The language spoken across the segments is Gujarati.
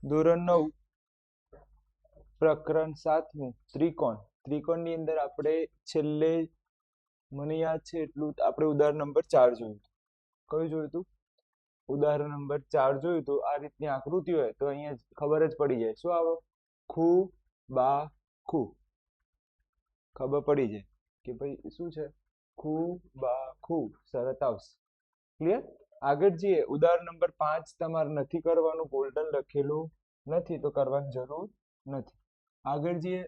ધોરણ 9 પ્રકરણ 7 ત્રિકોણ. ત્રિકોણની અંદર આપણે છેલ્લે મને યાદ છે એટલું આપણે ઉદાહરણ નંબર 4 જોયું હતું. કયું જોયું હતું? ઉદાહરણ નંબર 4 જોયું હતું. આ રીતની આકૃતિ હોય તો અહીંયા ખબર જ પડી જાય શું આવે, ખૂ બા ખૂ. ખબર પડી જાય કે ભાઈ શું છે, ખૂ બા ખૂ શરત આવશે. ક્લિયર? આગળ જઈએ. ઉદાહરણ નંબર 5 તમારે નથી કરવાનું, ગોલ્ડન લખેલું નથી તો કરવાની જરૂર નથી. આગળ જઈએ.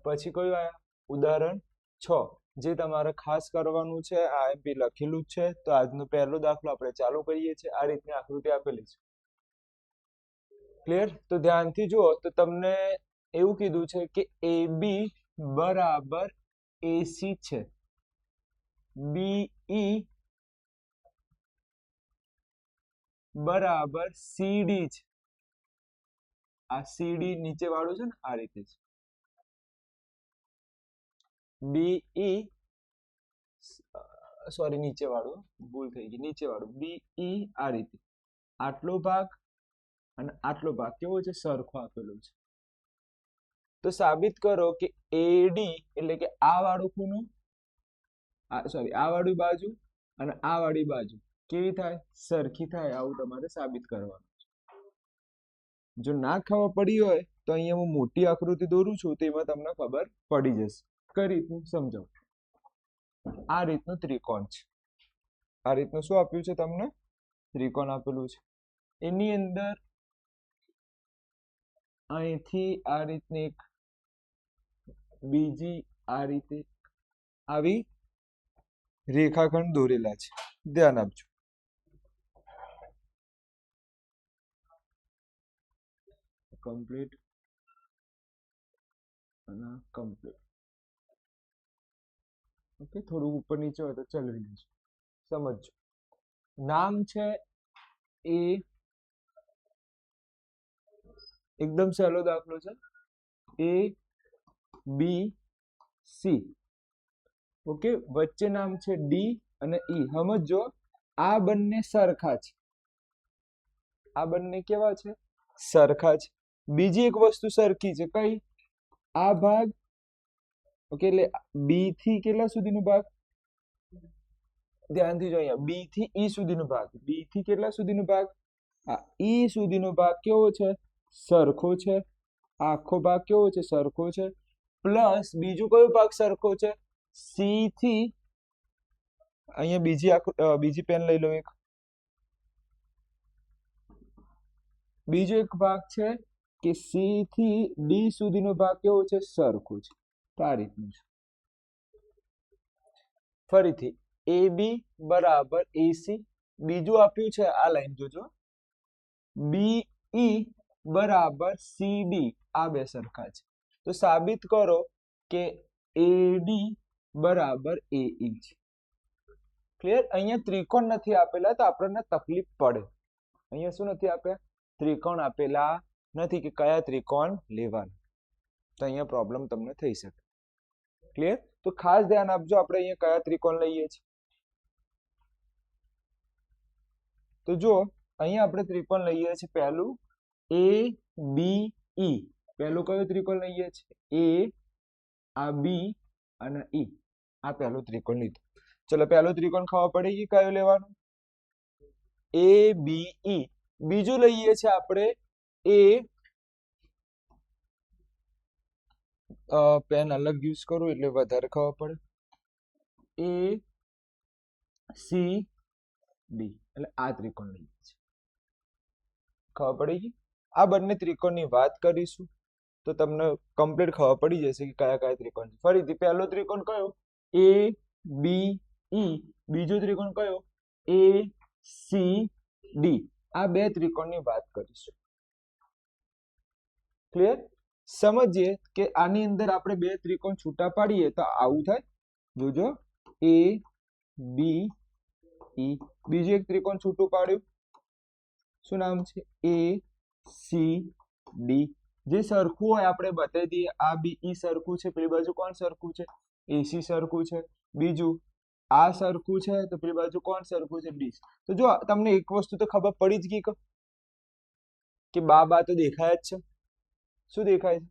પછી કયું આયા? ઉદાહરણ 6 જે તમારે ખાસ કરવાનું છે. આઈએમપી લખેલું જ છે. તો આજનો પહેલો દાખલો આપણે ચાલુ કરીએ છીએ. આ રીતની આકૃતિ આપેલી છે. ક્લિયર? તો ધ્યાનથી જુઓ તો તમને એવું કીધું છે કે AB બરાબર AC છે, BE બરાબર CD છે. આ CD નીચે વાળું છે ને આ રીતે છે. BE સોરી નીચે વાળું ભૂલ થઈ ગઈ, નીચે વાળું BE આ રીતે. આટલો ભાગ અને આટલો ભાગ કેવો છે? સરખો આપેલો છે. તો સાબિત કરો કે AD એટલે કે આ વાળું ખૂણું, સોરી આ વાળી બાજુ અને આ વાળી બાજુ કેવી થાય? સરખી થાય. આવું તમારે સાબિત કરવાનું છે. જો ના ખબર પડી હોય તો અહીંયા હું મોટી આકૃતિ દોરું છું તો એમાં તમને ખબર પડી જશે. કઈ રીતનું સમજાવું? આ રીતનું ત્રિકોણ છે. આ રીતનું શું આપ્યું છે તમને? ત્રિકોણ આપેલું છે. એની અંદર અહીંથી આ રીતની એક, બીજી આ રીતે આવી રેખાખંડ દોરેલા છે. ધ્યાન આપજો. કમ્પ્લીટ અને કમ્પ્લીટ. ઓકે, થોડું ઉપર નીચે હોય તો ચલવી લેજો. સમજો. નામ છે એ, એકદમ સહેલો દાખલો છે. ABC. ઓકે, વચ્ચે નામ છે D અને E. સમજો, આ બંને સરખા છે. આ બંને કેવા છે? સરખા છે. બીજી એક વસ્તુ સરખી છે. કઈ? આ ભાગ. ઓકે, એટલે B થી કેટલા સુધીનો ભાગ? ધ્યાનથી જો અહીંયા B થી E સુધીનો ભાગ. B થી કેટલા સુધીનો ભાગ? આ E સુધીનો ભાગ કેવો છે? સરખો છે. આખો ભાગ કેવો છે? સરખો છે. પ્લસ બીજું કયો ભાગ સરખો છે? C થી અહીંયા બીજી પેન લઈ લો એક. બીજો એક ભાગ છે કે C થી D સુધીનો ભાગ કેવો છે? સરખો છે. તો આ રીતનું છે. ફરીથી AB બરાબર AC. બીજું આપ્યું છે આ લાઈન જોજો, BE બરાબર CD. આ બે સરખા છે. તો સાબિત કરો કે AD બરાબર AE છે. ક્લિયર? અહીંયા ત્રિકોણ નથી આપેલા તો આપણને તકલીફ પડે. અહીંયા શું નથી આપ્યા? ત્રિકોણ આપેલા નથી કે કયા ત્રિકોણ લેવાના. તો અહીંયા પ્રોબ્લેમ તમને થઈ શકે. ક્લિયર? તો ખાસ ધ્યાન આપજો આપણે અહીંયા કયા ત્રિકોણ લઈએ છીએ. તો જો અહીંયા આપણે ત્રિકોણ લઈએ છીએ પહેલું ABE. પહેલું કયું ત્રિકોણ લઈએ છીએ? A, આ B અને E. આ પહેલું ત્રિકોણ લીધું. ચલો પહેલું ત્રિકોણ ખબર પડી ગઈ કયું લેવાનું? ABE. બીજું લઈએ છીએ આપણે પેન અલગ યુઝ કરું એટલે વધારે ખબર પડે. ACD એટલે આ ત્રિકોણ લઈએ છીએ. ખબર પડી ગઈ? આ બંને ત્રિકોણની વાત કરીશું તો તમને કમ્પ્લીટ ખબર પડી જશે કે કયા કયા ત્રિકોણ છે. ફરીથી પહેલો ત્રિકોણ કયો? ABE. બીજો ત્રિકોણ કયો? ACD. આ બે ત્રિકોણની વાત કરીશું. ક્લિયર? સમજીએ કે આની અંદર આપણે બે ત્રિકોણ છૂટા પાડીએ તો આવું થાય. જોજો, ABE. બીજું એક ત્રિકોણ છૂટું પાડ્યું. શું નામ છે? ACD. જે સરખું હોય આપણે બતાવી દઈએ. આ BE સરખું છે, પેલી બાજુ કોણ સરખું છે? AC સરખું છે. બીજું આ સરખું છે તો પેલી બાજુ કોણ સરખું છે? DC. તો જો તમને એક વસ્તુ તો ખબર પડી જ ગઈ કે કે બા તો દેખાય જ છે. શું દેખાય છે?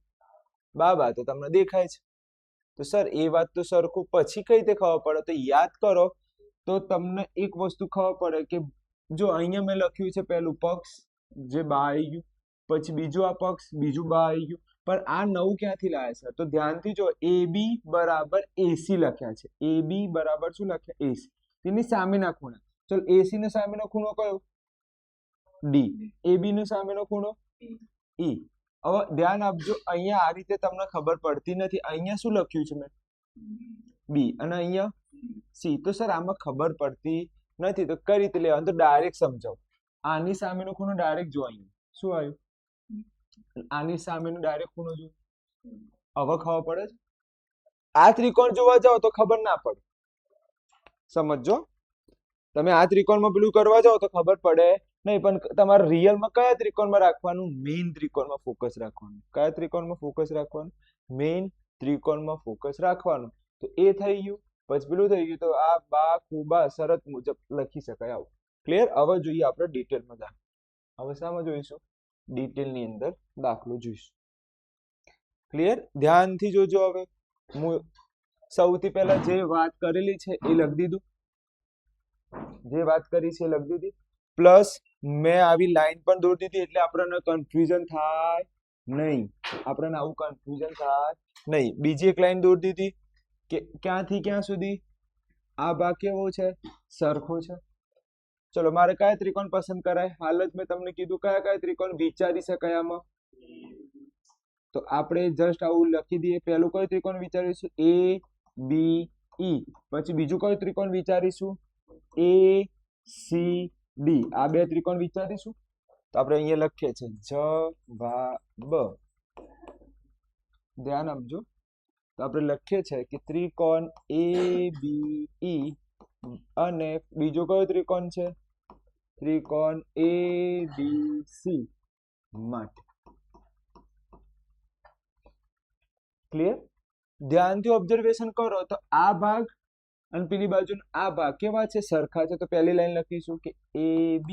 બા તો તમને દેખાય છે. તો સર એ વાત તો સરખું પછી કઈ રીતે ખબર પડે? તો યાદ કરો તો તમને એક વસ્તુ ખબર પડે કે જો અહીંયા મેં લખ્યું છે પહેલું પક્ષ જે બા આવી ગયું, પછી બીજું આ પક્ષ બીજું બા આવી ગયું, પણ આ નવું ક્યાંથી લાયા છે? તો ધ્યાનથી જો AB બરાબર AC લખ્યા છે. AB બરાબર શું લખ્યા? AC. તેની સામેના ખૂણા. ચલો AC નો સામેનો ખૂણો કયો? D. AB નો સામેનો ખૂણો E. હવે ધ્યાન આપજો, અહીંયા આ રીતે તમને ખબર પડતી નથી. અહીંયા શું લખ્યું છે મેં? B અને અહીંયા C. તો સર આમાં ખબર પડતી નથી તો કઈ રીતે લેવાનું? તો ડાયરેક્ટ સમજાવો. આની સામેનો ખૂણો ડાયરેક્ટ જો અહીંયા શું આવ્યું? આની સામેનો ડાયરેક્ટ ખૂણો જો. હવે ખબર પડે છે? આ ત્રિકોણ જોવા જાઓ તો ખબર ના પડે. સમજો, તમે આ ત્રિકોણમાં પેલું કરવા જાઓ તો ખબર પડે નહીં, પણ તમારે રિયલમાં કયા ત્રિકોણમાં રાખવાનું? મેઇન ત્રિકોણમાં ફોકસ રાખવાનું. કયા ત્રિકોણમાં ફોકસ રાખવાનું? મેઇન ત્રિકોણમાં ફોકસ રાખવાનું. તો એ થઈ ગયું. પછી પેલું થઈ ગયું. તો આ બા ખૂબા શરત મુજબ લખી શકાય. આવું ક્લિયર? હવે જોઈએ આપણે ડિટેલમાં દાખલો. હવે શામાં જોઈશું? ડિટેલની અંદર દાખલો જોઈશું. ક્લિયર? ધ્યાનથી જોજો. હવે હું સૌથી પહેલા જે વાત કરેલી છે એ લખી દીધું. જે વાત કરી છે એ લખી દીધી. પ્લસ મેં આવી લાઈન પણ દોરી દીધી એટલે આપણને કન્ફ્યુઝન થાય નહીં. આપણને આવું કન્ફ્યુઝન થાય નહીં. બીજી એક લાઈન દોરી દીધી કે ક્યાંથી ક્યાં સુધી આ ભાગ કેવો છે? સરખો છે. ચલો મારે કયા ત્રિકોણ પસંદ કરાય? હાલ જ મેં તમને કીધું કયા કયા ત્રિકોણ વિચારી શકાય આમાં. તો આપણે જસ્ટ આવું લખી દઈએ. પહેલું કયું ત્રિકોણ વિચારીશું? ABE. પછી બીજું કયું ત્રિકોણ વિચારીશું? ACD. આ બે ત્રિકોણ વિચારીશું. તો આપણે અહીંયા લખીએ છીએ જવાબ. ધ્યાન આપજો. તો આપણે લખીએ છીએ કે ત્રિકોણ ABE અને બીજો કયો ત્રિકોણ છે? ત્રિકોણ ABC માટે. ક્લિયર? ધ્યાનથી ઓબ્ઝર્વેશન કરો તો આ ભાગ અને પેલી બાજુનો આ ભાગ કેવા છે? સરખા છે. તો પહેલી લાઈન લખીશું કે AB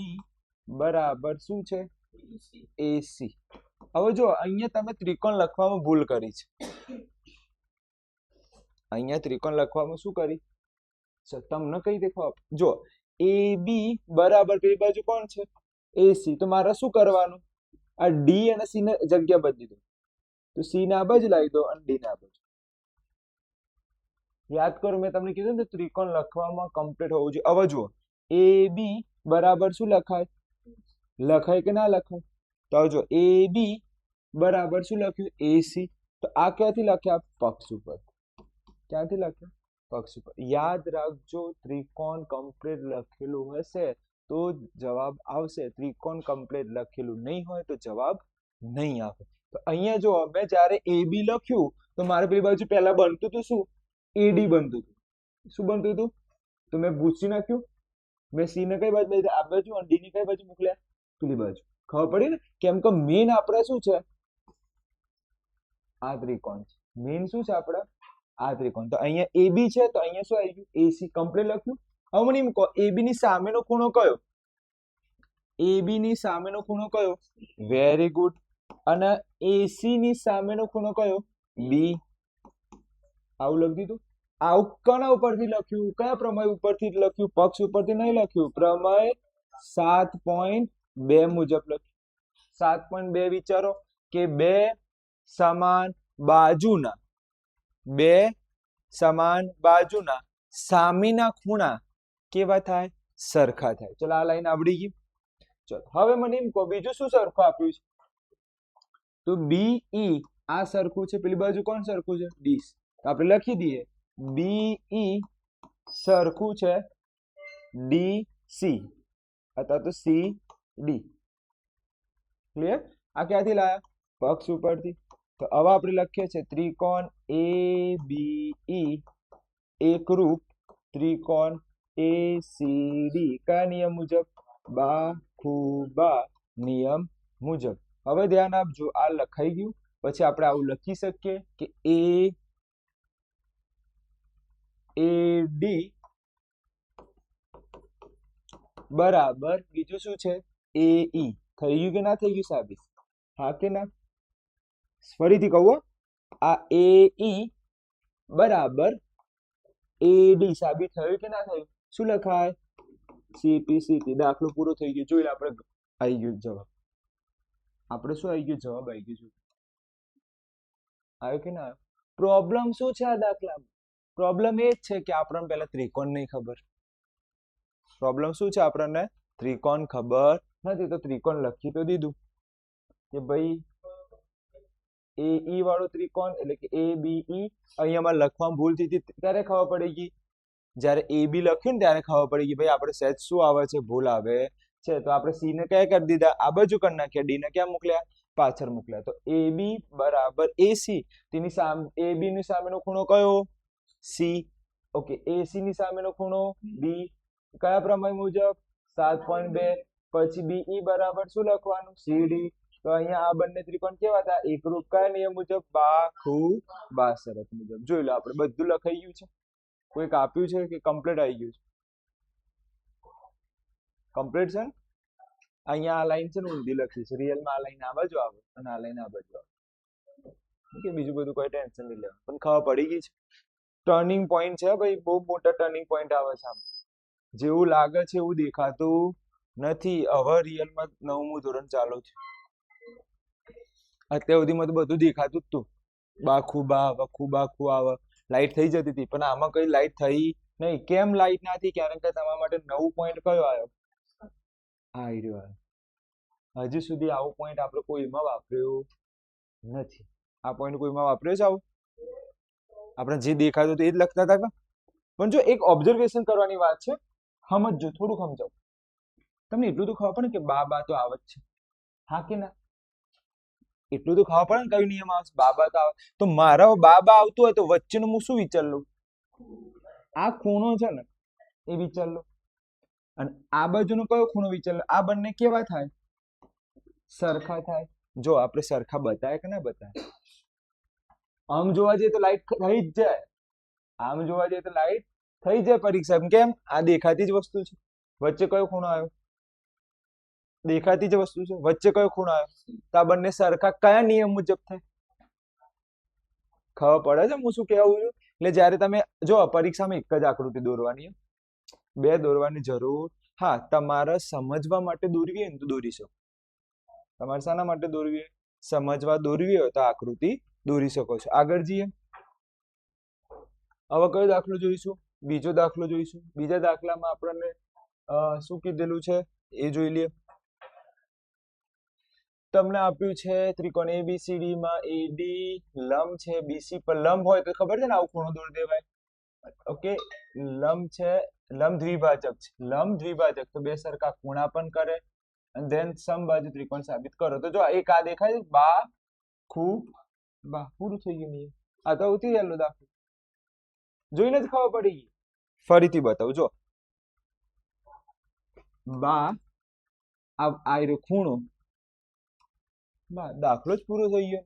બરાબર શું છે? AC. હવે જો અહીંયા તમે ત્રિકોણ લખવામાં ભૂલ કરી છે. અહીંયા ત્રિકોણ લખવામાં શું કરી? તમને કઈ દેખાવ? જો AB બરાબર પેલી બાજુ કોણ છે? AC. તો મારે શું કરવાનું? આ D અને C ને જગ્યા બદલી દો. તો C ને આ બાજુ લાવી દો અને D ને આ બાજુ. યાદ કરો મેં તમને કીધું ને ત્રિકોણ લખવામાં કમ્પ્લીટ હોવું જોઈએ. હવે જુઓ AB બરાબર શું લખાય? લખાય કે ના લખાય? તો જો AB બરાબર શું લખ્યું? AC. તો આ ક્યાંથી લખ્યા? પક્ષ ઉપર. ક્યાંથી લખ્યા? પક્ષ ઉપર. યાદ રાખજો, ત્રિકોણ કમ્પ્લીટ લખેલું હશે તો જવાબ આવશે. ત્રિકોણ કમ્પ્લીટ લખેલું નહીં હોય તો જવાબ નહીં આવે. તો અહીંયા જો મેં જ્યારે AB લખ્યું તો મારે પેલી બાજુ પહેલા બનતું હતું શું? AD બનતું હતું. શું બનતું હતું? તો મેં ભૂસી નાખ્યું. મેં C ને કઈ બાજુ લઈ આ બાજુ અને D ની કઈ બાજુ મોકલ્યા? પેલી બાજુ. ખબર પડી ને? કેમ કે મેન આપણે શું છે? આ ત્રિકોણ છે. મેન શું છે આપણે? આ ત્રિકોણ. તો અહીંયા AB છે તો અહીંયા શું આવી ગયું? AC. કમ્પ્લીટ લખ્યું. હવે મને એમ કહો AB ની સામેનો ખૂણો કયો? AB ની સામેનો ખૂણો કયો? Very good. અને AC ની સામેનો ખૂણો કયો? B. આવું લખી દીધું. આવું કોના ઉપરથી લખ્યું? કયા પ્રમેય ઉપરથી લખ્યું? પક્ષ ઉપરથી નહીં લખ્યું. પ્રમેય 7.2 મુજબ લખ્યું. 7.2 વિચારો કે બે સમાન બાજુના સામેના ખૂણા કેવા થાય? સરખા થાય. ચલો આ લાઈન આવડી ગઈ. ચલો હવે મને એમ કહો બીજું શું સરખું આપ્યું છે? તો BE આ સરખું છે. પેલી બાજુ કોણ સરખું છે? D. આપણે લખી દઈએ BE સરખું છે DC અથવા તો CD. ક્લિયર? આ ક્યાંથી લાયા? પક્ષ ઉપરથી. તો હવે આપણે લખીએ છીએ ત્રિકોણ ABE એકરૂપ ત્રિકોણ ACD. કયા નિયમ મુજબ? બાખુબા નિયમ મુજબ. હવે ધ્યાન આપજો, આ લખાઈ ગયું. પછી આપણે આવું લખી શકીએ કે AD બરાબર બીજું શું છે? AE. થઈ ગયું કે ના થઈ ગયું સાબિત? હા કે ના? ફરીથી કહું હો. આ AE બરાબર AD સાબિત થયું કે ના થયું? શું લખાય? CPCT. દાખલો પૂરો થઈ ગયો. જોઈ લે, આપણે આવી ગયું જવાબ. આપણે શું આવી ગયું? જવાબ આવી ગયું. આવ્યો કે ના આવ્યો? પ્રોબ્લેમ શું છે આ દાખલામાં? પ્રોબ્લેમ એ જ છે કે આપણને પહેલા ત્રિકોણ નહીં ખબર. પ્રોબ્લેમ શું છે? આપણને ત્રિકોણ ખબર નથી, તો ત્રિકોણ લખી તો દીધું કે ભાઈ AE વાળો ત્રિકોણ એટલે કે ABE. અહીંયામાં લખવામાં ભૂલ થઈ હતી ત્યારે ખબર પડી ગઈ. જ્યારે AB લખ્યું ને ત્યારે ખબર પડી ગઈ ભાઈ આપણે સેજ શું આવે છે, ભૂલ આવે છે. તો આપણે C ને ક્યાં કરી દીધા? આ બાજુ કરી નાખ્યા. D ને ક્યાં મોકલ્યા? પાછળ મોકલ્યા. તો AB બરાબર AC. તેની સામે AB ની સામેનો ખૂણો કયો? C. ઓકે. AC ની સામેનો ખૂણો B. કયા પ્રમેય મુજબ? 7.2. પછી BE બરાબર શું લખવાનું? CD. તો અહીંયા આ બંને ત્રિકોણ કેવા હતા? એકરૂપ. કયા નિયમ મુજબ? બાખુબા શરત મુજબ. જોઈ લો, આપણે બધું લખાઈ ગયું છે. કોઈ કાપ્યું છે કે કમ્પ્લીટ આવી ગયું છે? કમ્પ્લીટ છે ને? અહીંયા આ લાઈન છે ને ઊંધી લખી છે. રિયલમાં આ લાઈન આ બાજુ આવે અને આ લાઈન આ બાજુ આવે. ઓકે, બીજું બધું કોઈ ટેન્શન નહીં લેવાનું. પણ ખબર પડી ગઈ છે. ટર્નિંગ પોઈન્ટ છે ભાઈ, બહુ મોટા ટર્નિંગ પોઈન્ટ આવે છે આમ. જેવું લાગે છે એવું દેખાતું નથી. હવે રિયલમાં 9મું ધોરણ ચાલુ છે. અત્યાર સુધીમાં તો બધું દેખાતું જ તું. બાખુબા વખુબા ખુ આવે, લાઈટ થઈ જતી હતી. પણ આમાં કઈ લાઈટ થઈ નહીં. કેમ લાઈટ ના થઈ? કારણ કે તમારા માટે નવું પોઈન્ટ કયો આવ્યો? આ રહ્યો. હજી સુધી આવો પોઈન્ટ આપણે કોઈમાં વાપર્યો નથી. આ પોઈન્ટ કોઈમાં વાપર્યો છે આવું? આપણે જે દેખાતું હતું એ જ લખતા હતા. પણ જો એક ઓબ્ઝર્વેશન કરવાની વાત છે, સમજજો, થોડું સમજાવ. તમને એટલું તો ખબર પડે કે બા તો આવે જ છે. હા કે ના? એટલું તો ખબર પડે ને કયો નિયમ આવે? બા તો આવે. તો મારા બા આવતું હોય તો વચ્ચેનું હું શું વિચાર લઉં? આ ખૂણો છે ને એ વિચાર લો. અને આ બાજુનો કયો ખૂણો વિચાર લો. આ બંને કેવા થાય? સરખા થાય. જો આપણે સરખા બતાય કે ના બતાય? આમ જોવા જઈએ તો લાઈટ થઈ જ જાય. આમ જોવા જઈએ તો લાઈટ થઈ જાય પરીક્ષા. કેમ? આ દેખાતી જ વસ્તુ છે. વચ્ચે કયો ખૂણો આવ્યો? દેખાતી જ વસ્તુ છે. વચ્ચે કયો ખૂણો આવ્યો? તો આ બંને સરખા કયા નિયમ મુજબ થાય? ખબર પડે છે હું શું કહેવું છું? એટલે જ્યારે તમે જો પરીક્ષામાં એક જ આકૃતિ દોરવાની, બે દોરવાની જરૂર. હા, તમારે સમજવા માટે દોરવી હોય ને તો દોરી શકો. તમારે શાના માટે દોરવી હોય? સમજવા દોરવી હોય તો આકૃતિ દોરી શકો છો. આગળ જઈએ. હવે કયો દાખલો જોઈશું? બીજો દાખલો જોઈશું. બીજા દાખલામાં આપણને શું કીધેલું છે એ જોઈ લઈએ. તમને આપ્યું છે ત્રિકોણ ABCD માં AD લંબ છે BC પર. લંબ હોય તો ખબર છે ને આવું ખૂણો દોરી દેવાય. ઓકે, લંબ છે, લંબ દ્વિભાજક છે. લંબ દ્વિભાજક તો બે સરખા ખૂણા પણ કરે અને ધેન સમબાજુ ત્રિકોણ સાબિત કરો. તો જો એક આ દેખાય છે, બા ખૂ બા. પૂરું થઈ ગયું નહીં. આ તો ઉતરી ગયેલો દાખલો. જોઈને જ ખબર પડી ગઈ. ફરીથી બતાવું. જો બા આ રહ્યો ખૂણો, દાખલો જ પૂરો થઈ ગયો.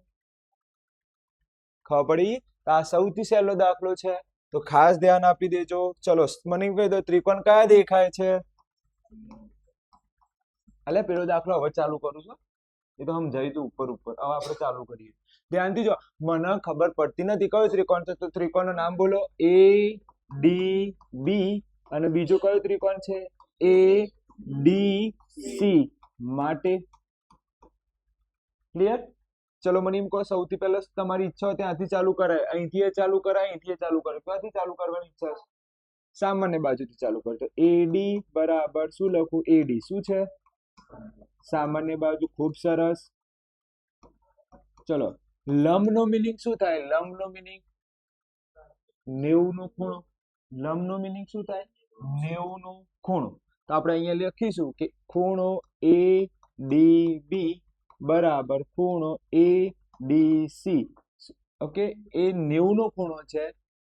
ખબર પડી? આ સૌથી સહેલો દાખલો છે, તો ખાસ ધ્યાન આપી દેજો. ચલો મને કહી દો ત્રિકોણ કયા દેખાય છે? એટલે પેલો દાખલો હવે ચાલુ કરું છું. એ તો સમજાયું તું ઉપર. હવે આપણે ચાલુ કરીએ. ધ્યાનથી જો. મને ખબર પડતી નથી કયો ત્રિકોણ છે, તો ત્રિકોણનું નામ બોલો. ADB. અને બીજો કયો ત્રિકોણ છે? ADC. માટે ક્લિયર? ચલો મને એમ કહો, સૌથી પહેલા તમારી ઈચ્છા હોય ત્યાંથી ચાલુ કરાય, અહીંથી ચાલુ કરાય, અહીંથી ચાલુ કરાય. ક્યાંથી ચાલુ કરવાની ઈચ્છા છે? સામાન્ય બાજુથી ચાલુ કરો. તો AD બરાબર શું લખું? AD શું છે? સામાન્ય બાજુ. ખૂબ સરસ. ચલો, લંબ નો મિનિંગ શું થાય? લંબ નો મિનિંગ 90 નો ખૂણો. લંબ નો મિનિંગ શું થાય? 90 નો ખૂણો. તો આપણે અહીંયા લખીશું કે ખૂણો ADB બરાબર ખૂણો ADC. ઓકે, એ 90 નો ખૂણો છે.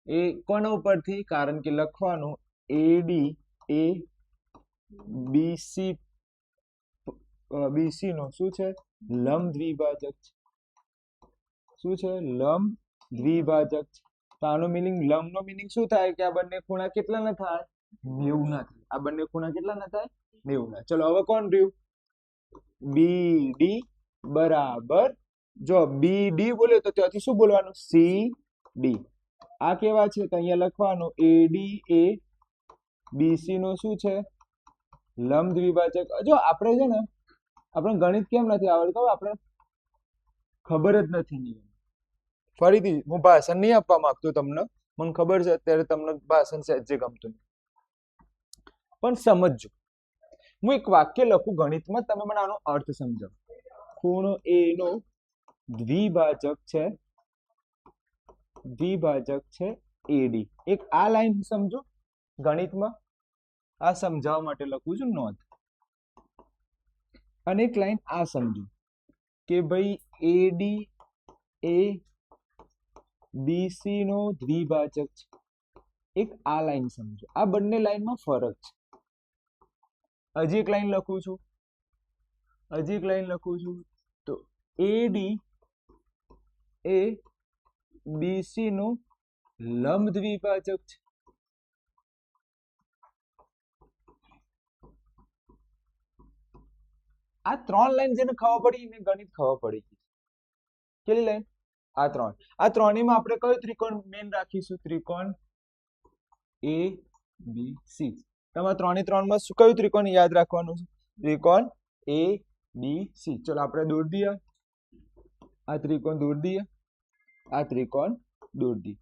એ કોના ઉપરથી? કારણ કે લખવાનું AD એ BC નો શું છે? લંબ દ્વિભાજક છે. શું છે? લંબ દ્વિભાજક છે. તો આનો મિનિંગ, લંબ નો મિનિંગ શું થાય? કે આ બંને ખૂણા કેટલા ના થાય? 90 ના થાય. આ બંને ખૂણા કેટલા ના થાય? 90 ના. ચલો હવે કોણ રહ્યું? બી ડી બરાબર જો બી ડી બોલે તો ત્યાંથી શું બોલવાનું સી ડી આ કેવા છે તો અહીંયા લખવાનું એડી એ બીસી નો શું છે લંબ દ્વિભાજક જો આપણે છે ને આપણે ગણિત કેમ નથી આવડતું આપણે ખબર જ નથી ફરીથી હું ભાષણ નહીં આપવા માંગતો તમને મને ખબર છે અત્યારે તમને ભાષણ સહેજે ગમતું નહીં પણ સમજજો હું એક વાક્ય લખું ગણિતમાં તમે મને આનો અર્થ સમજાવો ખૂણો એ નો દ્વિભાજક છે એડી એક આ લાઈન સમજો ગણિતમાં આ સમજાવવા માટે લખું છું નોંધ અને એક લાઈન આ સમજો કે ભાઈ એડી એ બીસી નો દ્વિભાજક છે એક આ લાઈન સમજો આ બંને લાઈનમાં ફરક છે હજી એક લાઈન લખું છું તો એડી એ બીસી નો લંબ દ્વિભાજક છે આ ત્રણ લાઈન જેને ખબર પડી એને ગણિત ખબર પડી ગઈ કેટલી લાઈન આ ત્રણેયમાં આપણે કયો ત્રિકોણ મેન રાખીશું ત્રિકોણ એ બી સી તમારે ત્રણમાં શું કયું ત્રિકોણ યાદ રાખવાનું છે ત્રિકોણ એ બી સી ચલો આપણે દોરી દઈએ આ ત્રિકોણ દોરી દઈએ આ ત્રિકોણ દોરી દઈએ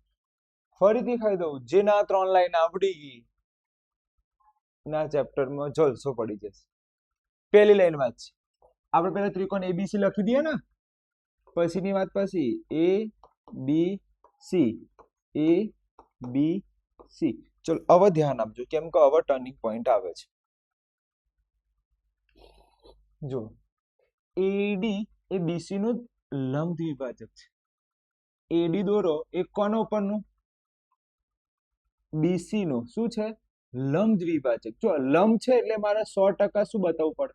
ફરીથી ખાઈ દઉં જેના ત્રણ લાઈન આવડી ગઈ ના ચેપ્ટરમાં જલસો પડી જશે પહેલી લાઈન વાત છે આપણે પહેલા ત્રિકોણ એબીસી લખી દઈએ ને પછીની વાત પછી એ બી સી ચલો હવે ધ્યાન આપજો કેમ કે હવે ટર્નિંગ પોઈન્ટ આવે છે જો એડી એ બીસી નું લંબ દ્વિભાજક છે એડી દોરો એ કોનો ઉપરનું બીસી નું શું છે લંબ દ્વિભાજક જો લંબ છે એટલે મારે 100% શું બતાવવું પડે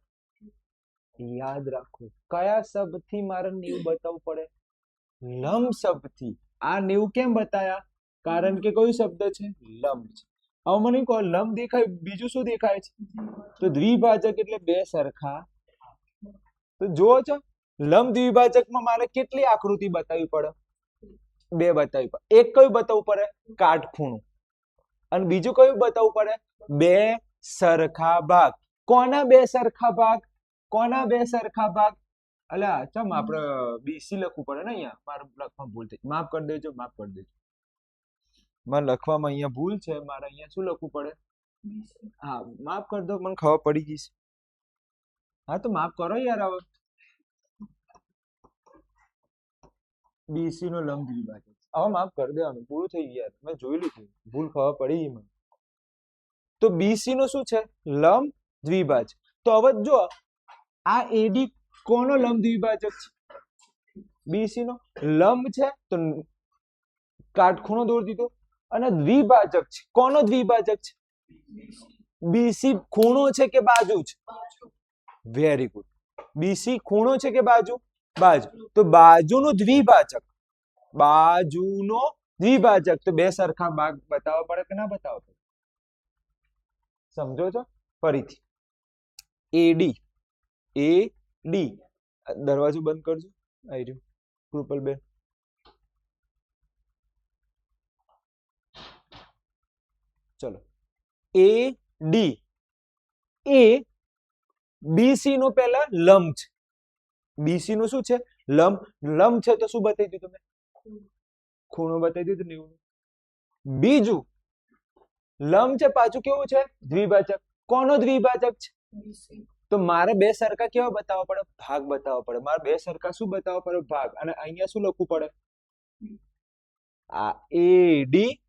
યાદ રાખો કયા શબ્દથી મારે 90 બતાવવું પડે લંબ શબ્દથી આ 90 કેમ બતાયા કારણ કે કયો શબ્દ છે લંબ છે હવે મને કહો લંબ દેખાય બીજું શું દેખાય છે તો દ્વિભાજક એટલે બે સરખા તો જુઓ છો લંબ દ્વિભાજકમાં મારે કેટલી આકૃતિ બતાવવી પડે બે બતાવવી પડે એક કયું બતાવવું પડે કાટખૂણું અને બીજું કયું બતાવવું પડે બે સરખા ભાગ કોના બે સરખા ભાગ અલ્યા ચમ આપણે બીસી લખવું પડે ને અહીંયા મારે લખવામાં ભૂલ થઈ માફ કરી દેજો મારે લખવામાં અહીંયા ભૂલ છે મારે અહીંયા શું લખવું પડે હા માફ કરી દો મને ખબર પડી ગઈ છે હા તો માફ કરો યાર હવે બીસી નો લંબ દ્વિભાજક હવે માફ કરી દેવાનું પૂરું થઈ ગયું યાર મેં જોઈ લીધું ભૂલ ખબર પડી ગઈ મને તો બીસી નો શું છે લંબ દ્વિભાજક તો હવે જો આ એડી કોનો લંબ દ્વિભાજક છે બીસી નો લંબ છે તો કાટખૂણો દોરી દીધો અને દ્વિભાજક છે કોનો દ્વિભાજક છે બીસી ખૂણો છે કે બાજુ છે વેરી ગુડ બીસી ખૂણો છે કે બાજુ તો બાજુનો દ્વિભાજક તો બે સરખા ભાગ બતાવવા પડે કે ના બતાવવા પડે સમજો છો ફરીથી એડી દરવાજો બંધ કરજો આવી રહ્યું કૃપલ બેન ચલો એડી એ બીસી નો પહેલા લંબ છે બીસી નું શું છે લંબ છે તો શું બતાવી દીધું મેં ખૂણો બતાવી દીધું ને બીજું લંબ છે પાછું કેવું છે દ્વિભાજક કોનો દ્વિભાજક છે તો મારે બે સરખા કેવા બતાવવા પડે ભાગ બતાવવા પડે મારે બે સરખા શું બતાવવા પડે ભાગ અને અહીંયા શું લખવું પડે આ એડી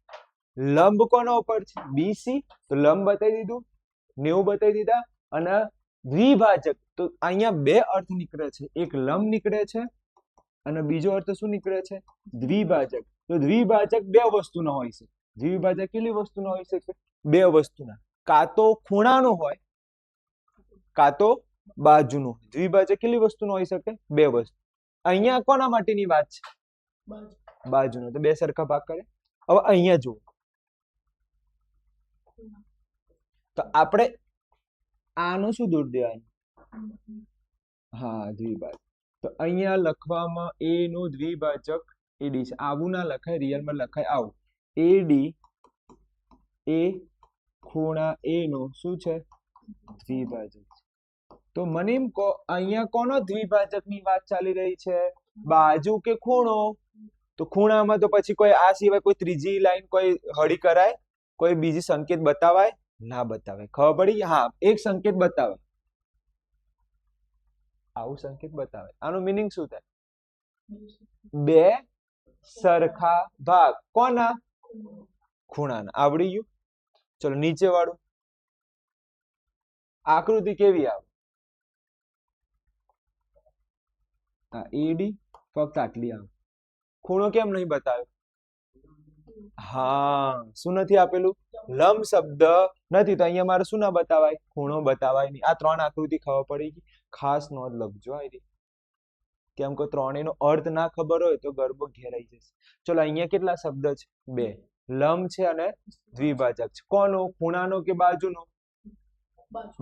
લંબ કોના ઉપર છે બીસી તો લંબ બતાવી દીધું 90 બતાવી દીધા અને દ્વિભાજક તો અહીંયા બે અર્થ નીકળે છે એક લંબ નીકળે છે અને બીજો અર્થ શું નીકળે છે દ્વિભાજક તો દ્વિભાજક બે વસ્તુનો હોય છે દ્વિભાજક કેટલી વસ્તુનો હોય છે બે વસ્તુના કાં તો ખૂણાનો હોય કાં તો બાજુનો દ્વિભાજક કેટલી વસ્તુનો હોઈ શકે બે વસ્તુ અહીંયા કોના માટેની વાત છે બાજુનો તો બે સરખા ભાગ કરે હવે અહીંયા જુઓ તો આપણે આનું શું દોરી દેવાનું હા દ્વિભાજક. તો અહીંયા લખવામાં એ નું દ્વિભાજક એડી છે. આવું ના લખાય, રિયલમાં લખાય આવું. એડી એ ખૂણા એ નો શું છે? દ્વિભાજક. તો મને એમ કહો અહીંયા કોનો દ્વિભાજકની વાત ચાલી રહી છે? બાજુ કે ખૂણો? તો ખૂણામાં તો પછી કોઈ આ સિવાય કોઈ ત્રીજી લાઈન કોઈ હળી કરાય? કોઈ બીજી સંકેત બતાવાય? ના બતાવાય. ખબર પડી? હા, એક સંકેત બતાવે. આવું સંકેત બતાવે. આનો મીનિંગ શું થાય? બે સરખા ભાગ કોના? ખૂણાના. આવડી ગયું? ચલો નીચે વાળું આકૃતિ કેવી આવે? એડી ફક્ત આટલી આવે. ખૂણો કેમ નહીં બતાવ્યો? હા, શું નથી આપેલું? લંબ શબ્દ નથી, તો અહીંયા મારે શું ના બતાવાય? ખૂણો બતાવાય નહીં. આ ત્રણ આકૃતિ ખબર પડી ગઈ. ખાસ નોંધ લખજો આની. કેમ કે ત્રણેયનો અર્થ ના ખબર હોય તો ગરબો ઘેરાઈ જશે. ચલો અહીંયા કેટલા શબ્દ છે? બે. લંબ છે અને દ્વિભાજક છે. કોનો? ખૂણાનો કે બાજુનો?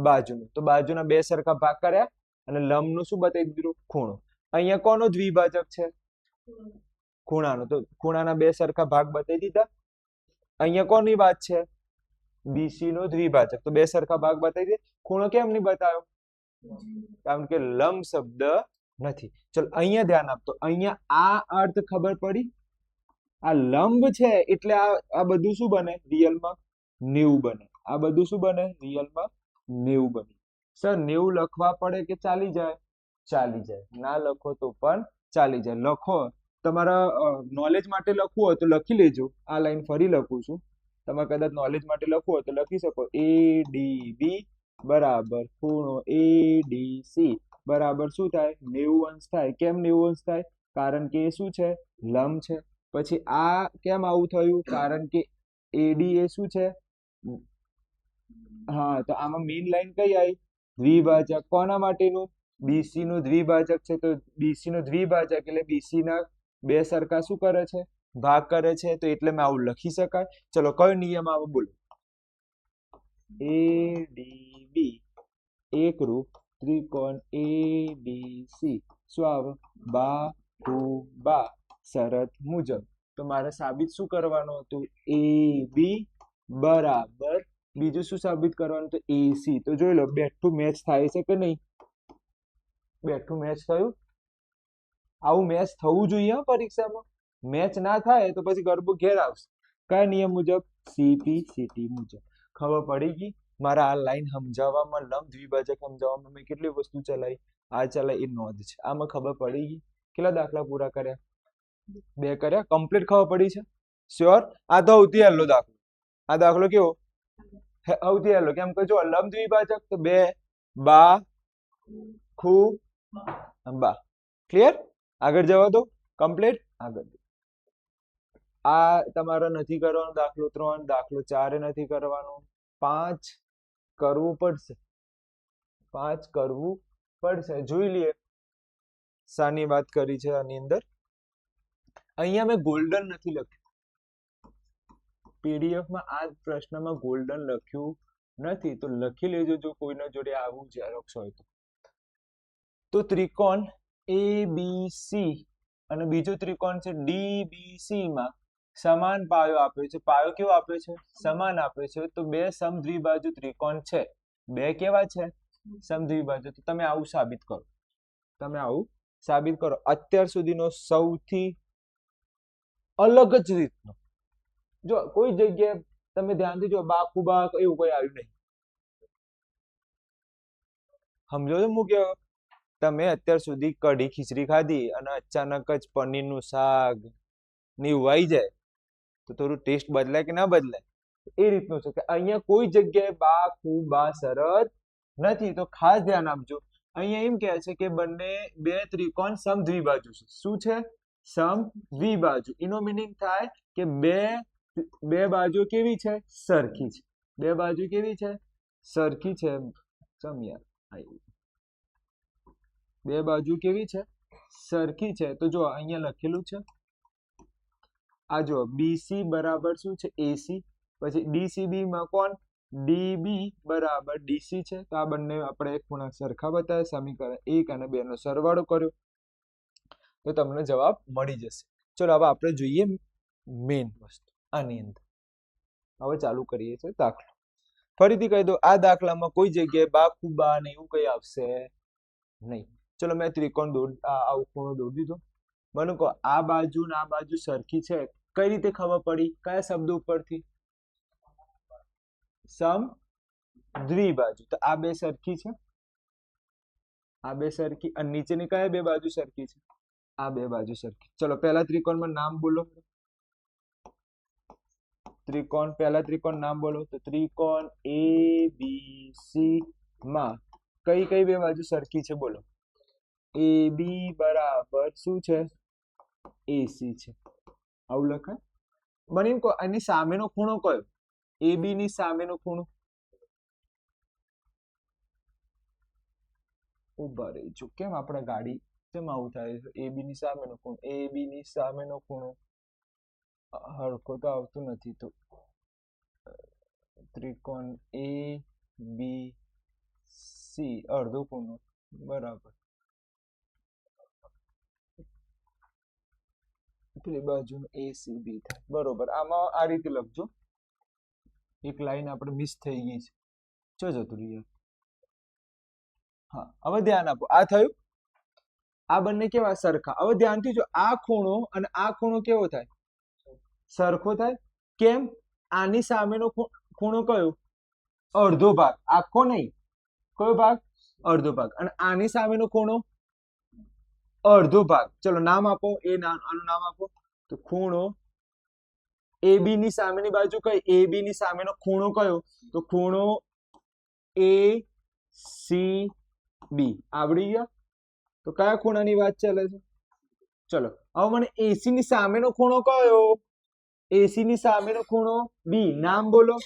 બાજુનો. તો બાજુના બે સરખા ભાગ કર્યા અને લંબનું શું બતાવી દીધું? ખૂણો. અહીંયા કોનો દ્વિભાજક છે? ખૂણાનો. તો ખૂણાના બે સરખા ભાગ બતાવી દીધા. અહીંયા કોની વાત છે? બીસી નો દ્વિભાજક. તો બે સરખા ભાગ બતાવી દે. ખૂણો કેમ નહીં બતાવ્યો? કારણ કે લંબ શબ્દ નથી. ચલો અહીંયા ધ્યાન આપતો. અહીંયા આ અર્થ ખબર પડી? આ લંબ છે એટલે આ બધું શું બને? રિયલમાં 90 બને. આ બધું શું બને? રિયલમાં 90 બને. સર 90 લખવા પડે કે ચાલી જાય? ચાલી જાય. ના લખો તો પણ ચાલી જાય. લખો. તમારા નોલેજ માટે લખવું હોય તો લખી લેજો. આ લાઈન ફરી લખું છું. તમારે કદાચ નોલેજ માટે લખવું હોય તો લખી શકો. ADB બરાબર ખૂણો ADC બરાબર શું થાય? 90 અંશ થાય. કેમ 90 અંશ થાય? કારણ કે એ શું છે? લંબ છે. પછી આ કેમ આવું થયું? કારણ કે AD એ શું છે? હા, તો આમાં મેઇન લાઈન કઈ આવી? દ્વિભાજક. કોના માટેનું? BC નું દ્વિભાજક છે. તો BC નું દ્વિભાજક એટલે BC ના બે સરખા શું કરે છે? ભાગ કરે છે. તો એટલે મેં આવું લખી શકાય. ચલો કયો નિયમ આવે બોલો? ADB એકરૂપ ત્રિકોણ ABC શું આવે? બાહુબા શરત મુજબ. તો મારે સાબિત શું કરવાનું હતું? AB બરાબર બીજું શું સાબિત કરવાનું? તો AC. તો જોઈ લો બેઠું મેચ થાય છે કે નહીં? બેઠું મેચ થયું. આવું મેચ થવું જોઈએ પરીક્ષામાં. મેચ ના થાય તો પછી ગરબો ઘેર આવશે. કયા નિયમ મુજબ? CPCT મુજબ. ખબર પડી ગઈ? મારા આ લાઈન સમજાવવામાં, લંબ દ્વિભાજક સમજાવવામાં મેં કેટલી વસ્તુ ચલાવી? આ ચલાવી એ નોંધ છે. આમાં ખબર પડી ગઈ? કેટલા દાખલા પૂરા કર્યા? 2 કર્યા. કમ્પ્લીટ ખબર પડી છે? શ્યોર? આ તો સૌથી પહેલો દાખલો. આ દાખલો કેવો? સૌથી પહેલો. કેમ કે જો લંબ દ્વિભાજક તો 2 બા ખૂ બા. ક્લિયર? આગળ જવા દો. કમ્પ્લીટ. આગળ આ તમારે નથી કરવાનો. દાખલો 3, દાખલો 4 નથી કરવાનો. 5 કરવું પડશે. 5 કરવું પડશે. જોઈ લઈએ શાની વાત કરી છે આની અંદર. અહીંયા મેં ગોલ્ડન નથી લખ્યું. PDF માં આ પ્રશ્નમાં ગોલ્ડન લખ્યું નથી. તો લખી લેજો જો કોઈના જોડે આવું ઝેરોક્સ હોય તો. તો ત્રિકોણ ABC અને બીજો ત્રિકોણ છે DBC માં સમાન પાયો આપ્યો છે. પાયો કેવો આપ્યો છે? સમાન આપ્યો છે. તો બે સમદ્વિબાજુ ત્રિકોણ છે. બે કેવા છે? સમદ્વિબાજુ. તો તમે આવું સાબિત કરો. તમે આવું સાબિત કરો. અત્યાર સુધીનો સૌથી અલગ જ રીતનો. જો કોઈ જગ્યાએ તમે ધ્યાનથી જો બાખુબા એવું કોઈ આવ્યું નહીં. સમજો છો હું કેવો? તમે અત્યાર સુધી કઢી ખીચડી ખાધી અને અચાનક જ પનીરનું શાક ને એવું આવી જાય તો થોડું ટેસ્ટ બદલાય કે ના બદલાય? એ રીતનું છે કે અહીંયા કોઈ જગ્યાએ બા ખૂબ બા શરત નથી. તો ખાસ ધ્યાન આપજો. અહીંયા એમ કહે છે કે બંને બે ત્રિકોણ સમદ્વિબાજુ છે. શું છે? સમદ્વિબાજુ. એનો મીનિંગ થાય કે બે બાજુ કેવી છે? સરખી છે. બે બાજુ કેવી છે? સરખી છે. સમયાર બે બાજુ કેવી છે? સરખી છે. તો જો અહીંયા લખેલું છે. આ જો BC બરાબર શું છે? AC. પછી DCB માં કોણ? ડીબી બરાબર ડીસી છે, તો આ બંને આપણે ખૂણા સરખા બતાવ્યા, સમીકરણ 1 અને 2 નો સરવાળો કર્યો તો તમને જવાબ મળી જશે. ચલો હવે આપણે જોઈએ મેઇન વસ્તુ આની અંદર. હવે ચાલુ કરીએ છીએ દાખલો. ફરીથી કહી દો, આ દાખલામાં કોઈ જગ્યાએ બા ખૂબા ને એવું કઈ આવશે નહીં. ચલો મેં ત્રિકોણ આવું ખૂણો દોરી દીધો. મને કહો આ બાજુ ને આ બાજુ સરખી છે, કઈ રીતે ખબર પડી? કયા શબ્દ ઉપરથી? સમ દ્વિબાજુ. તો આ બે સરખી છે, આ બે સરખી, અને નીચેની કયા બે બાજુ સરખી છે? આ બે બાજુ સરખી. ચલો પહેલા ત્રિકોણમાં નામ બોલો. ત્રિકોણ, પહેલા ત્રિકોણ નામ બોલો. તો ત્રિકોણ એ બી સી માં કઈ કઈ બે બાજુ સરખી છે? બોલો. એ બી બરાબર શું છે? એસી છે. આવું લખાય? મને એમ કહો એની સામેનો ખૂણો કયો? એ બી ની સામેનો ખૂણો ઉભા રહીશું. કેમ આપણે ગાડી કેમ આવું થાય છે? એ બી ની સામેનો ખૂણો, એ બી ની સામેનો ખૂણો હરખો તો આવતું નથી. તો ત્રિકોણ એ બી સી અડધો ખૂણો બરાબર પેલી બાજુ એસી બી થાય બરોબર. આમાં આ રીતે લખજો. એક લાઈન આપણે મિસ થઈ ગઈ છે, જો જતું રહ્યું. હા, હવે ધ્યાન આપો. આ થયું, આ બંને કેવા? સરખા. હવે ધ્યાનથી જો, આ ખૂણો અને આ ખૂણો કેવો થાય? સરખો થાય. કેમ? આની સામેનો ખૂણો કયો? અડધો ભાગ, આખો નહીં. કયો ભાગ? અડધો ભાગ. અને આની સામેનો ખૂણો અડધો ભાગ. ચલો નામ આપો. આનું નામ આપો. તો ખૂણો એ બી ની સામેની બાજુ કઈ? એ બી ની સામેનો ખૂણો કયો? તો ખૂણો એ સી બી. આવડી ગયો? તો કયા ખૂણાની વાત ચાલે છે? ચલો હવે મને એસી ની સામેનો ખૂણો કયો? એસી ની સામેનો ખૂણો બી. નામ બોલો.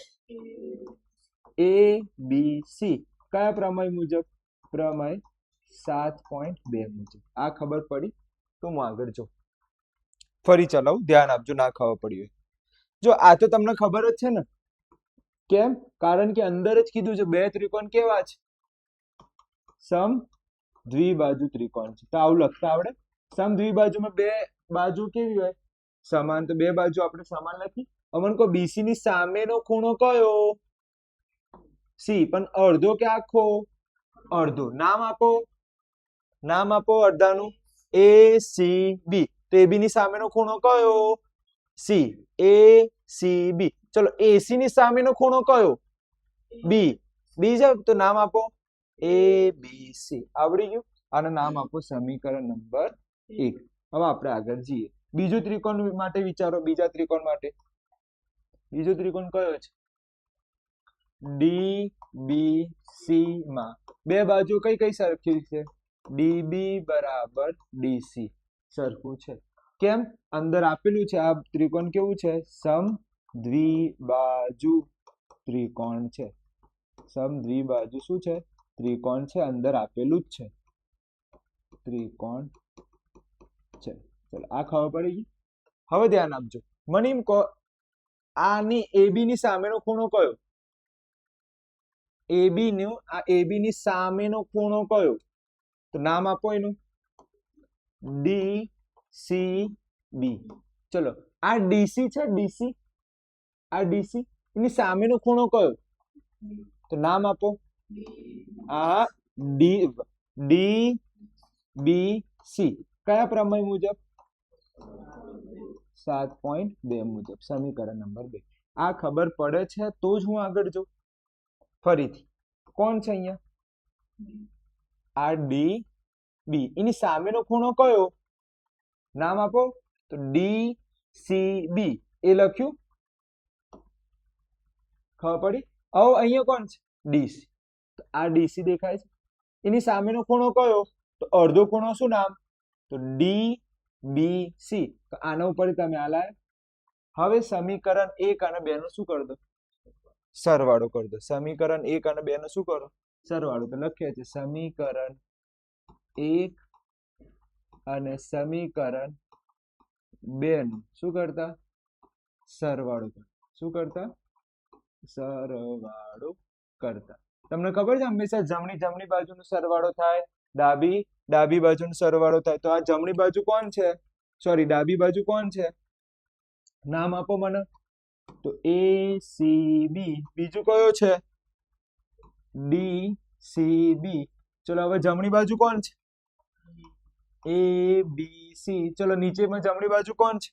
એ બી સી. કયા પ્રમેય મુજબ? પ્રમેય 7.2 મુજબ. આ ખબર પડી તો હું આગળ જાઉં. ફરી ચલાવું, ધ્યાન આપજો ના ખબર પડી હોય. જો આ તો તમને ખબર જ છે ને. કેમ? કારણ કે અંદર જ કીધું છે બે ત્રિકોણ કેવા છે? સમ દ્વિબાજુ ત્રિકોણ છે. તો આવું લખતા આવડે? સમ દ્વિબાજુમાં બે બાજુ કેવી હોય? સમાન. તો બે બાજુ આપણે સમાન લખી. અમન કો બીસી ની સામેનો ખૂણો કયો? સી. પણ અડધો કે આખો? અડધો. નામ આપો. નામ આપો અડધાનું. A C B. તો એ બી ની સામેનો ખૂણો કયો? સી. A C B. ચલો એસી ની સામેનો ખૂણો કયો? બી. બી છે તો નામ આપો. એ બી સી. આવડી ગયું? આનું નામ આપો સમીકરણ નંબર 1. હવે આપણે આગળ જઈએ. બીજું ત્રિકોણ માટે વિચારો. બીજા ત્રિકોણ માટે બીજો ત્રિકોણ કયો છે? ડી બી સી માં બે બાજુ કઈ કઈ સરખી છે? ડીબી બરાબર ડીસી સરખું છે. કેમ? અંદર આપેલું છે આ ત્રિકોણ કેવું છે? સમ દ્વિબાજુ ત્રિકોણ છે. સમ દ્વિબાજુ શું છે? ત્રિકોણ છે. અંદર આપેલું જ છે ત્રિકોણ છે. ચલો આ ખબર પડી ગઈ. હવે ધ્યાન આપજો. મને એમ કહો આની એબી ની સામેનો ખૂણો કયો? એબી નું આ એબી ની સામેનો ખૂણો કયો? તો નામ આપો એનું. D C B. ચલો આ ડીસી છે. ડીસી, આ ડીસી એની સામેનો ખૂણો કયો? તો નામ આપો. આ ડી ડી બી સી. કયા પ્રમેય મુજબ? 7.2 મુજબ. સમીકરણ નંબર 2. આ ખબર પડે છે તો જ હું આગળ જાઉં. ફરીથી કોણ છે અહીંયા? આ ડી બી. એની સામેનો ખૂણો કયો? નામ આપો. તો ડી સી બી. એ લખ્યું? ખબર પડી? હવે અહીંયા કોણ છે? ડીસી. તો આ ડીસી દેખાય છે. એની સામેનો ખૂણો કયો? તો અડધો ખૂણો. શું નામ? તો ડી બી સી. તો આના ઉપર તમે આ લાય. હવે સમીકરણ 1 અને 2 નું શું કરી દો? સરવાળો કરી દો. સમીકરણ 1 અને 2 નો શું કરો? સરવાળો. તો લખીએ છીએ સમીકરણ 1 અને સમીકરણ 2 નું શું કરતા? સરવાળો. શું કરતા? સરવાળો કરતા. તમને ખબર છે હંમેશા જમણી બાજુનો સરવાળો થાય, ડાબી બાજુનો સરવાળો થાય. તો આ જમણી બાજુ કોણ છે? સોરી, ડાબી બાજુ કોણ છે? નામ આપો મને. તો ACB. બીજું કયો છે? DCB. ચલો હવે જમણી બાજુ કોણ છે? ABC. ચલો નીચેમાં જમણી બાજુ કોણ છે?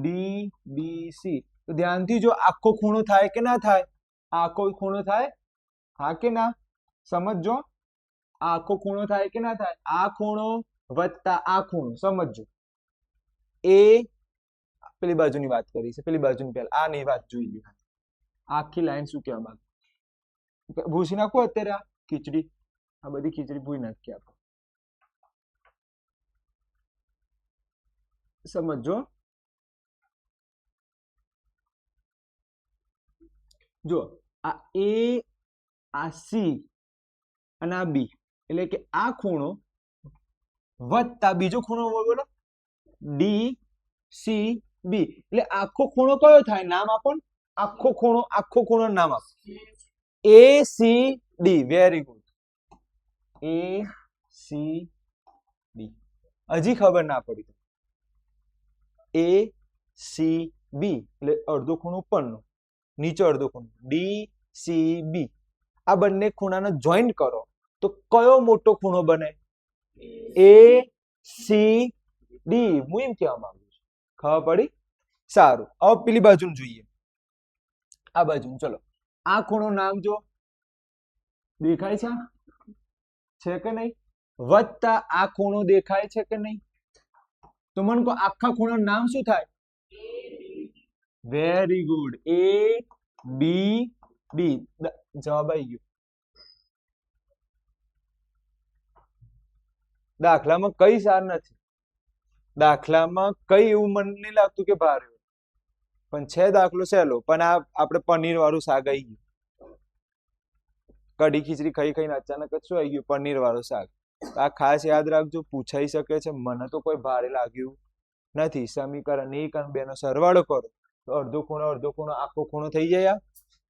DBC. તો ધ્યાનથી જો, આખો ખૂણો થાય કે ના થાય? આખો ખૂણો થાય, હા કે ના? સમજજો, આખો ખૂણો થાય કે ના થાય? આ ખૂણો વત્તા આ ખૂણો, સમજજો. એ પેલી બાજુની વાત કરી છે, પેલી બાજુની પહેલા આ નહીં વાત જોઈ લી. આખી લાઈન શું કહેવા માંગે? ભૂસી નાખો અત્યારે આ ખીચડી, આ બધી ખીચડી ભૂઈ નાખીએ આપણે. સમજો, જો આ A, આ C અને આ B, એટલે કે આ ખૂણો વત્તા બીજો ખૂણો બોલો DCB. એટલે આખો ખૂણો કયો થાય? નામ આપો ને. આખો ખૂણો નામ આપો. ACD. Very good, ACD. હજી ખબર ના પડી. ACB એટલે અડધો ખૂણો ઉપરનો, નીચે અડધો ખૂણો DCB. આ બંને ખૂણાને જોઈન્ટ કરો તો કયો મોટો ખૂણો બને? ACD. હું એમ કહેવા માંગુ છું. ખબર પડી? સારું, હવે પેલી બાજુ જોઈએ, આ બાજુ. ચલો, આ ખૂણો નામ જો, દેખાય છે કે નહીં? વત્તા આ ખૂણો દેખાય છે કે નહીં? તો મને કહો, આખા ખૂણાનું નામ શું થાય? Very good, ABD. જવાબ આવી ગયો. દાખલામાં કઈ સાર નથી, દાખલામાં કઈ એવું મને નહીં લાગતું કે ભારે, પણ છે દાખલો સહેલો. પણ આ આપણે પનીર વાળું શાક આવી ગયું. કઢી ખીચડી ખાઈને અચાનક જ શું આવી ગયું? પનીર વાળું શાક. આ ખાસ યાદ રાખજો, પૂછાઈ શકે છે. મને તો કોઈ ભારે લાગ્યું નથી. સમીકરણ 1 અને 2 નો સરવાળો કરો તો અડધો ખૂણો આખો ખૂણો થઈ જાય.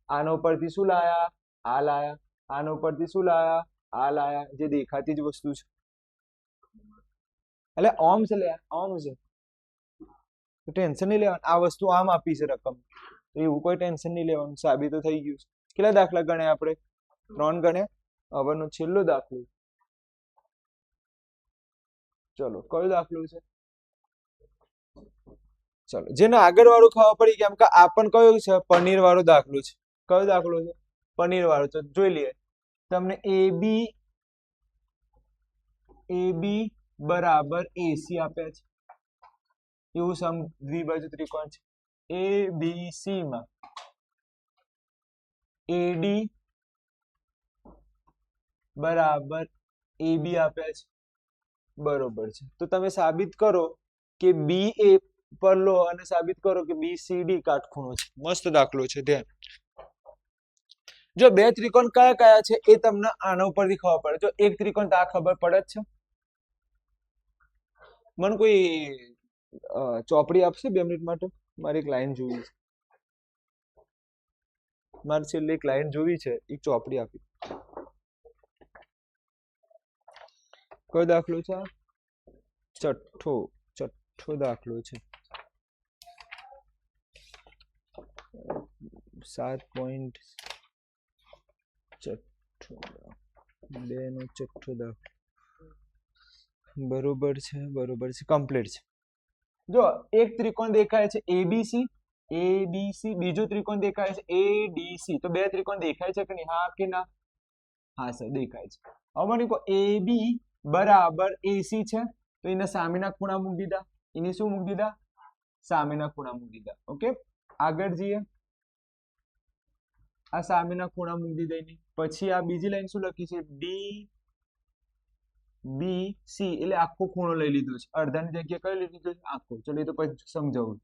આનો ઉપરથી શું લાયા? આ લાયા. આનો ઉપરથી શું લાયા? આ લાયા. જે દેખાતી જ વસ્તુ છે, એટલે ઓમ છે લે, ઓમ છે. ટેન્શન નહીં લેવાનું. આ વસ્તુ આમ આપી છે રકમ, એવું કોઈ ટેન્શન નહીં લેવાનું. સાબિત તો થઈ ગયું છે. કેટલા દાખલા ગણ્યા આપણે? 3 ગણ્યા. હવેનો છેલ્લો દાખલો. ચલો, કયો દાખલો છે? ચલો, જેને આગળ વાળું ખબર પડી, કેમ કે આ પણ કયો છે? પનીર વાળો દાખલો છે. કયો દાખલો છે? પનીર વાળો. તો જોઈ લઈએ. તમને AB બરાબર AC આપ્યા છે. એવું દ્વિબાજુ ત્રિકોણ છે. ABC માં AD બરાબર AB આપ્યા છે. બરોબર છે. તો તમે સાબિત કરો કે BA પર લો અને સાબિત કરો કે BCD કાટખૂણો છે. મસ્ત દાખલો છે. ધ્યાન જો, બે ત્રિકોણ કયા કયા છે એ તમને આના ઉપરથી ખબર પડે. જો એક ત્રિકોણ તો આ ખબર પડે જ છે. મને કોઈ ચોપડી આપશે 2 મિનિટ માટે? મારે એક લાઈન જોવી છે. મારે છેલ્લે એક લાઈન જોવી છે, એક ચોપડી આપી. કયો દાખલો છે? છઠ્ઠો દાખલો છે. 7 2 નો છઠ્ઠો દાખલો. બરોબર છે, કમ્પ્લીટ છે. જો એક ત્રિકોણ દેખાય છે ABC, બીજો ત્રિકોણ દેખાય છે ADC. તો બે ત્રિકોણ દેખાય છે કે નહીં? હા કે ના? હા સર, દેખાય છે. હવે મને કહો, AB બરાબર AC છે, તો એના સામેના ખૂણા મૂકી દીધા. એને શું મૂકી દીધા? સામેના ખૂણા મૂકી દીધા. ઓકે, આગળ જઈએ. આ સામેના ખૂણા મૂકી દીધા એની. પછી આ બીજી લાઈન શું લખી છે? DBC, એટલે આખો ખૂણો લઈ લીધો છે. અડધાની જગ્યાએ કઈ લઈ લીધો છે? આખો. ચલો, એ તો પછી સમજાવું.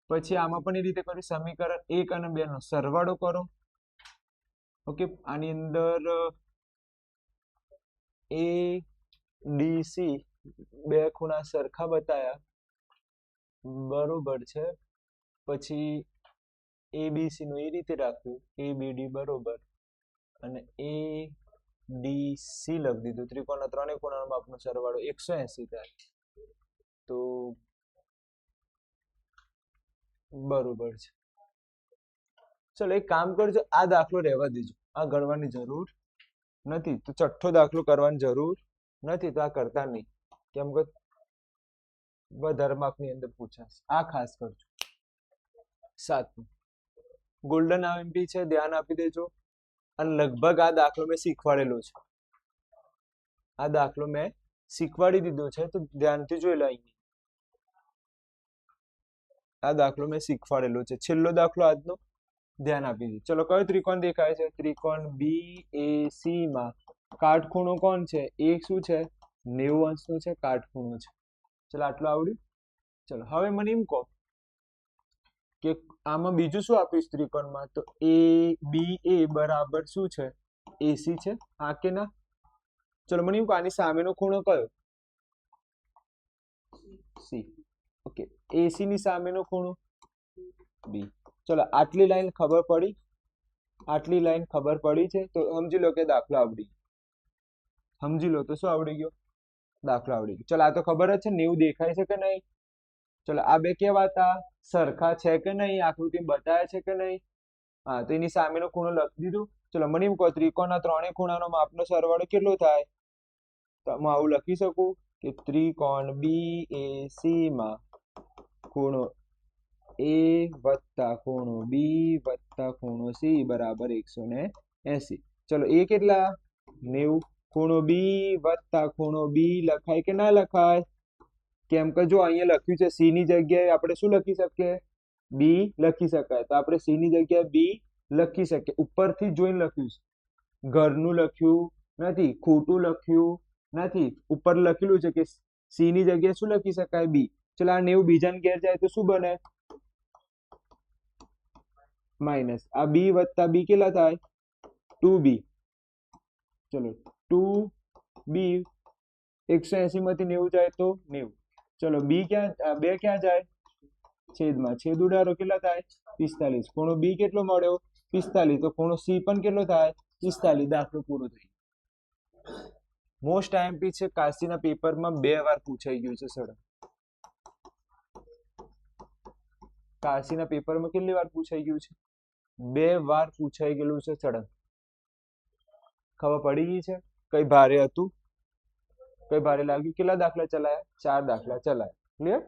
પછી આમાં પણ એ રીતે કર્યું. સમીકરણ 1 અને 2 નો સરવાળો કરો. ઓકે, આની અંદર ADC બે ખૂણા સરખા બતાયા. બરોબર છે. પછી ABC નું એ રીતે રાખ્યું, ABD બરોબર, અને ADC લખી દીધું. ત્રિકોણના ત્રણેય ખૂણાનો માપનો સરવાળો 180 થાય. તો બરોબર છે. ચલો એક કામ કરજો, આ દાખલો રહેવા દેજો, આ ગણવાની જરૂર નથી. તો છઠ્ઠો દાખલો કરવાની જરૂર નથી, તો આ કરતા નહીં, કેમ કે વધારે માર્કની અંદર પૂછાશે. આ ખાસ કરજો. 7 ગોલ્ડન આઈએમપી છે, ધ્યાન આપી દેજો. અને લગભગ આ દાખલો મેં શીખવાડેલો છે, આ દાખલો મેં શીખવાડી દીધો છે, તો ધ્યાનથી જોઈ લો. આ દાખલો મેં શીખવાડેલો છે, છેલ્લો દાખલો આજનો, ધ્યાન આપી દીધું. ચલો કયો ત્રિકોણ દેખાય છે? ત્રિકોણ BAC માં કાટખૂણો કોણ છે? એક શું છે? 90 અંશનો છે, કાટખૂણો છે. ચલો આટલું આવડ્યું. ચલો હવે મને એમ કહો કે આમાં બીજું શું આપીશ ત્રિકોણમાં? તો ABA બરાબર શું છે? AC છે. હા કે ના? ચલો મને એમ કહો આની સામેનો ખૂણો કયો? C. ઓકે, AC ની સામેનો ખૂણો B. ચલો આટલી લાઈન ખબર પડી? આટલી લાઈન ખબર પડી છે તો સમજી લો કે દાખલો આવડી ગયો. સમજી લો તો શું આવડી ગયો? દાખલો આવડી ગયો. ચલો આ તો ખબર જ છે 90 દેખાય છે કે નહીં? ચલો આ બે કેવા હતા? સરખા છે કે નહીં? આકૃતિ બતાવે છે કે નહીં? હા, તો એની સામેનો ખૂણો લખી દીધું. ચલો મને એમ કહો ત્રિકોણના ત્રણેય ખૂણાનો માપનો સરવાળો કેટલો થાય? તો હું આવું લખી શકું કે ત્રિકોણ BAC માં ખૂણો A વત્તા ખૂણો B વત્તા ખૂણો C બરાબર 180. ચલો એ કેટલા? 90. ખૂણો B વત્તા ખૂણો B લખાય કે ના લખાય? કેમ કે જો અહીંયા લખ્યું છે C ની જગ્યાએ આપણે શું લખી શકીએ? B લખી શકાય. તો આપણે C ની જગ્યાએ B લખી શકીએ. ઉપરથી જોઈને લખ્યું છે, ઘરનું લખ્યું નથી, ખોટું લખ્યું નથી. ઉપર લખેલું છે કે C ની જગ્યાએ શું લખી શકાય? B. ચલો આ 90 બીજાને ઘેર જાય તો શું બને? માઇનસ. આ B વત્તા B કેટલા થાય? 2B. ચલો 2B 180 માંથી 90 જાય તો 90. ચલો B ક્યાં? 2 ક્યાં જાય? છેદમાં. છેદ ઉડાડો કેટલા થાય? 45. ખૂણો B કેટલો મળ્યો? 45. તો ખૂણો C પણ કેટલો થાય? 45. દાખલો પૂરો થઈ. મોસ્ટ આઈએમપી છે, કાશીના પેપરમાં 2 વાર પૂછાઈ ગયું છે સર. કાશીના પેપરમાં કેટલી વાર પૂછાઈ ગયું છે? 2 વાર પૂછાઈ ગયેલું છે સડન. ખબર પડી ગઈ છે? કઈ ભારે હતું? કઈ ભારે લાગ્યું? કેટલા દાખલા ચલાયા? 4 દાખલા ચલાયા. ક્લિયર?